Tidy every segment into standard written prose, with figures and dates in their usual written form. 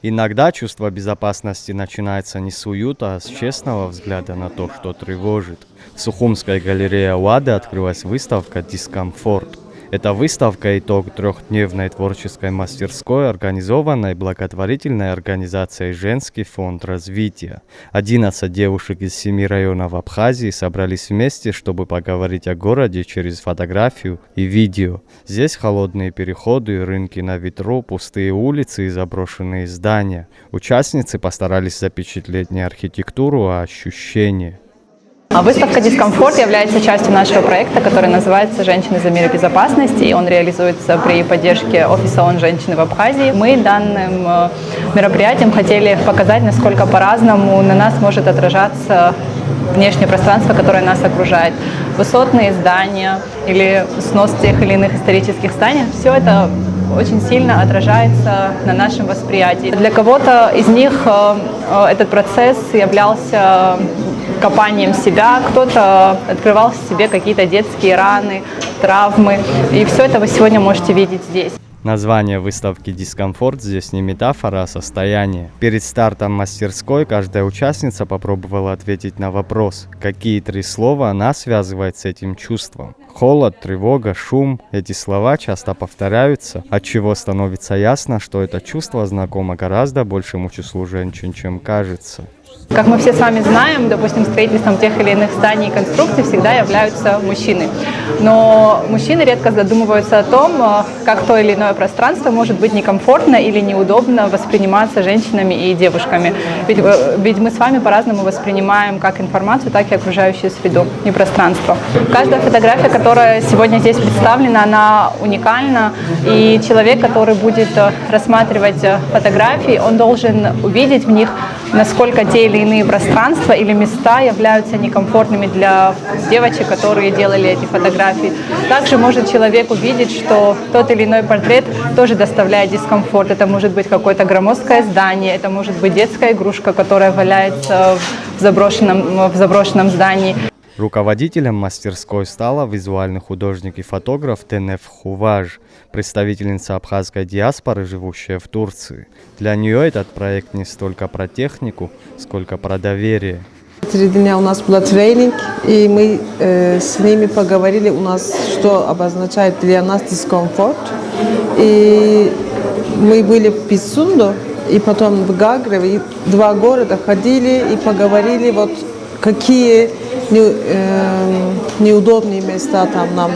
Иногда чувство безопасности начинается не с уюта, а с честного взгляда на то, что тревожит. В Сухумской галерее УАДы открылась выставка «Дискомфорт». Эта выставка – итог трехдневной творческой мастерской, организованной благотворительной организацией «Женский фонд развития». 11 девушек из 7 районов Абхазии собрались вместе, чтобы поговорить о городе через фотографию и видео. Здесь холодные переходы, рынки на ветру, пустые улицы и заброшенные здания. Участницы постарались запечатлеть не архитектуру, а ощущения. Выставка «Дискомфорт» является частью нашего проекта, который называется «Женщины за мир и безопасность», и он реализуется при поддержке Офиса ООН «Женщины в Абхазии». Мы данным мероприятием хотели показать, насколько по-разному на нас может отражаться внешнее пространство, которое нас окружает. Высотные здания или снос тех или иных исторических зданий – все это очень сильно отражается на нашем восприятии. Для кого-то из них этот процесс являлся копанием себя, кто-то открывал в себе какие-то детские раны, травмы. И все это вы сегодня можете видеть здесь. Название выставки «Дискомфорт» здесь не метафора, а состояние. Перед стартом мастерской каждая участница попробовала ответить на вопрос, какие 3 слова она связывает с этим чувством. Холод, тревога, шум – эти слова часто повторяются, отчего становится ясно, что это чувство знакомо гораздо большему числу женщин, чем кажется. Как мы все с вами знаем, допустим, строительством тех или иных зданий и конструкций всегда являются мужчины. Но мужчины редко задумываются о том, как то или иное пространство может быть некомфортно или неудобно восприниматься женщинами и девушками. Ведь мы с вами по-разному воспринимаем как информацию, так и окружающую среду и пространство. Каждая фотография, которая сегодня здесь представлена, она уникальна. И человек, который будет рассматривать фотографии, он должен увидеть в них, насколько те или иные пространства или места являются некомфортными для девочек, которые делали эти фотографии. Также может человек увидеть, что тот или иной портрет тоже доставляет дискомфорт. Это может быть какое-то громоздкое здание, это может быть детская игрушка, которая валяется в заброшенном здании. Руководителем мастерской стала визуальный художник и фотограф Тенеф Хуваж, представительница абхазской диаспоры, живущая в Турции. Для нее этот проект не столько про технику, сколько про доверие. 3 дня у нас был тренинг, и мы с ними поговорили, у нас что обозначает для нас дискомфорт. И мы были в Пицунду, и потом в Гагреве, и 2 города ходили и поговорили, вот какие неудобные места там нам,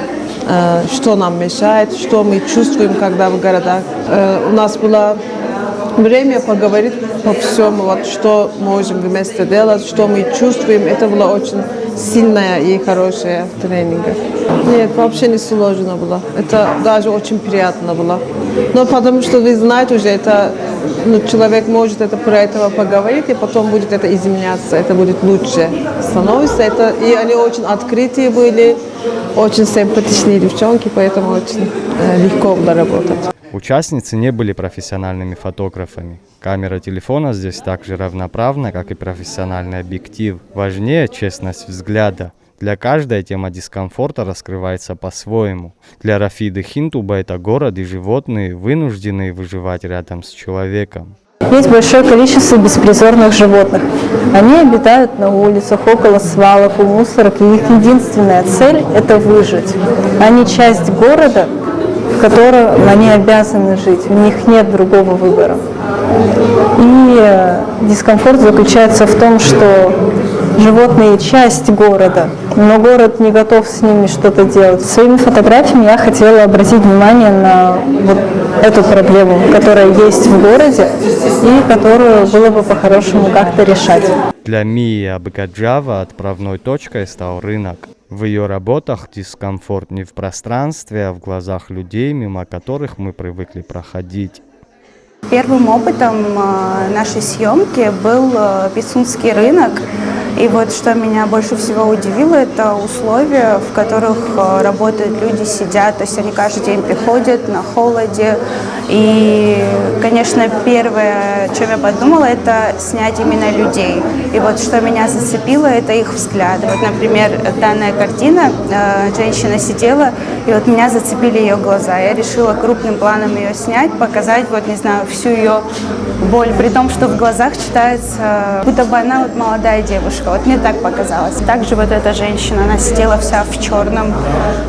что нам мешает, что мы чувствуем, когда в городах. У нас было время поговорить по всему, вот, что можем вместе делать, что мы чувствуем. Это было очень сильное и хорошее тренинг. Нет, вообще не сложно было. Это даже очень приятно было. Но потому что вы знаете уже, это, человек может про это поговорить, и потом будет это изменяться, это будет лучше становиться. И они очень открытые были, очень симпатичные девчонки, поэтому очень легко было работать. Участницы не были профессиональными фотографами. Камера телефона здесь так же равноправна, как и профессиональный объектив. Важнее честность взгляда. Для каждой тема дискомфорта раскрывается по-своему. Для Рафиды Хинтуба это город и животные, вынужденные выживать рядом с человеком. Есть большое количество беспризорных животных. Они обитают на улицах, около свалок, у мусорок, и их единственная цель – это выжить. Они часть города, в котором они обязаны жить, у них нет другого выбора. И дискомфорт заключается в том, что животные – часть города, но город не готов с ними что-то делать. Своими фотографиями я хотела обратить внимание на вот эту проблему, которая есть в городе и которую было бы по-хорошему как-то решать. Для Мии Абгаджава отправной точкой стал рынок. В ее работах дискомфорт не в пространстве, а в глазах людей, мимо которых мы привыкли проходить. Первым опытом нашей съемки был Пицунский рынок. И вот что меня больше всего удивило, это условия, в которых работают люди, сидят, то есть они каждый день приходят на холоде. И, конечно, первое, о чем я подумала, это снять именно людей. И вот что меня зацепило, это их взгляды. Вот, например, данная картина, женщина сидела, и вот меня зацепили ее глаза. Я решила крупным планом ее снять, показать, вот, не знаю, всю ее боль, при том, что в глазах читается, будто бы она вот молодая девушка. Вот мне так показалось. Также вот эта женщина, она сидела вся в черном,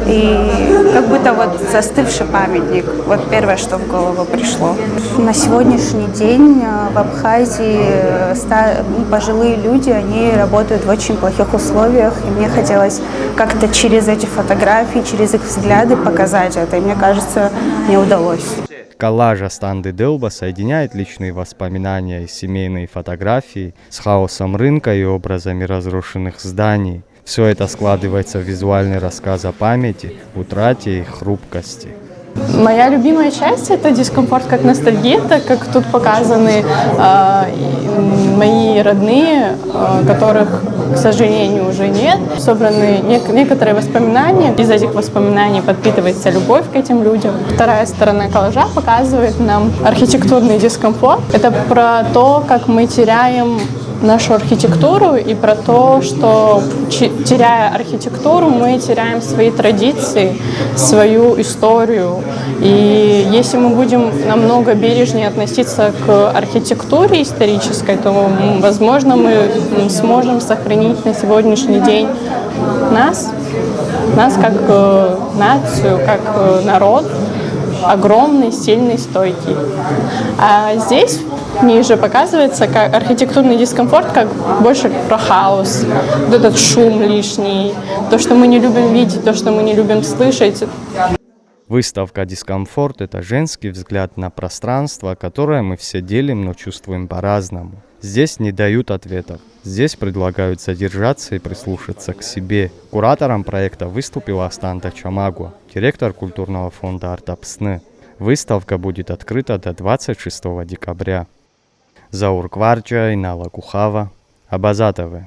и как будто вот застывший памятник. Вот первое, что в голову пришло. На сегодняшний день в Абхазии пожилые люди, они работают в очень плохих условиях, и мне хотелось как-то через эти фотографии, через их взгляды показать это, и мне кажется, мне удалось. Коллаж Астанды Делба соединяет личные воспоминания и семейные фотографии с хаосом рынка и образами разрушенных зданий. Все это складывается в визуальный рассказ о памяти, утрате и хрупкости. Моя любимая часть – это дискомфорт как ностальгия, так как тут показаны мои родные, которых, к сожалению, уже нет. Собраны некоторые воспоминания. Из этих воспоминаний подпитывается любовь к этим людям. Вторая сторона коллажа показывает нам архитектурный дискомфорт. Это про то, как мы теряем нашу архитектуру, и про то, что, теряя архитектуру, мы теряем свои традиции, свою историю. И если мы будем намного бережнее относиться к архитектуре исторической, то, возможно, мы сможем сохранить на сегодняшний день нас как нацию, как народ, огромный, сильный, стойкий. А здесь ниже показывается как архитектурный дискомфорт, как больше про хаос, вот этот шум лишний, то, что мы не любим видеть, то, что мы не любим слышать. Выставка «Дискомфорт» — это женский взгляд на пространство, которое мы все делим, но чувствуем по-разному. Здесь не дают ответов. Здесь предлагают задержаться и прислушаться к себе. Куратором проекта выступила Астанда Чамагуа, директор культурного фонда «Артапсны». Выставка будет открыта до 26 декабря. Заур Кварча, Инала Кухава, Абаза ТВ.